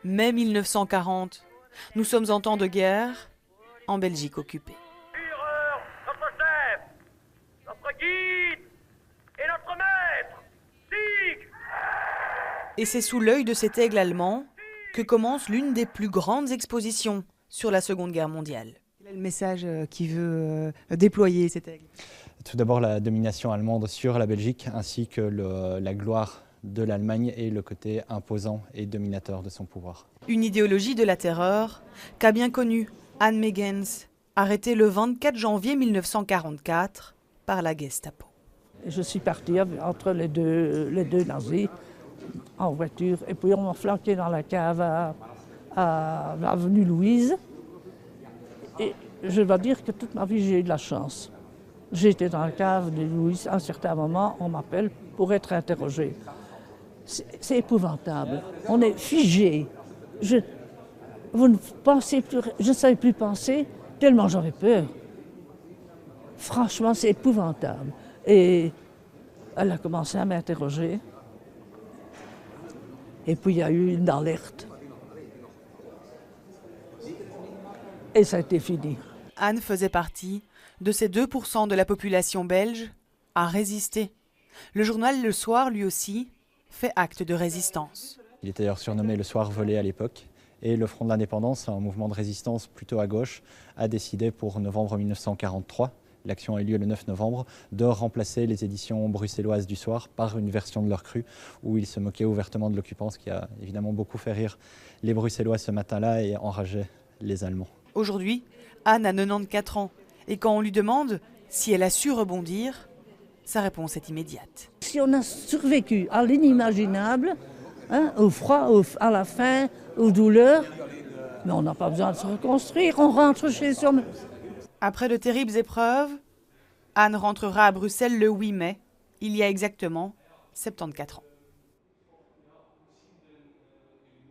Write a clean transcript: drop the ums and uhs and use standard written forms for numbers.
Mai 1940. Nous sommes en temps de guerre, en Belgique occupée. Führer, notre chef, notre guide et notre maître, Sieg. Et c'est sous l'œil de cet aigle allemand que commence l'une des plus grandes expositions sur la Seconde Guerre mondiale. Quel est le message qu'il veut déployer, cet aigle? Tout d'abord la domination allemande sur la Belgique ainsi que la gloire de l'Allemagne et le côté imposant et dominateur de son pouvoir. Une idéologie de la terreur qu'a bien connue Anne Megens, arrêtée le 24 janvier 1944 par la Gestapo. Je suis partie entre les deux nazis en voiture et puis on m'a flanqué dans la cave à l'avenue Louise. Et je dois dire que toute ma vie j'ai eu de la chance. J'ai été dans la cave de Louise, à un certain moment on m'appelle pour être interrogé. C'est épouvantable, on est figé. Vous ne pensez plus, je ne savais plus penser tellement j'avais peur. Franchement c'est épouvantable. Et elle a commencé à m'interroger. Et puis il y a eu une alerte. Et ça a été fini. Anne faisait partie de ces 2% de la population belge à résister. Le journal Le Soir, lui aussi, fait acte de résistance. Il est d'ailleurs surnommé le Soir volé à l'époque. Et le Front de l'Indépendance, un mouvement de résistance plutôt à gauche, a décidé pour novembre 1943, l'action a eu lieu le 9 novembre, de remplacer les éditions bruxelloises du Soir par une version de leur cru où ils se moquaient ouvertement de l'occupant, ce qui a évidemment beaucoup fait rire les Bruxellois ce matin-là et enragé les Allemands. Aujourd'hui, Anne a 94 ans et quand on lui demande si elle a su rebondir, sa réponse est immédiate. Si on a survécu à l'inimaginable, au froid, à la faim, aux douleurs, mais on n'a pas besoin de se reconstruire, on rentre chez soi. Après de terribles épreuves, Anne rentrera à Bruxelles le 8 mai, il y a exactement 74 ans.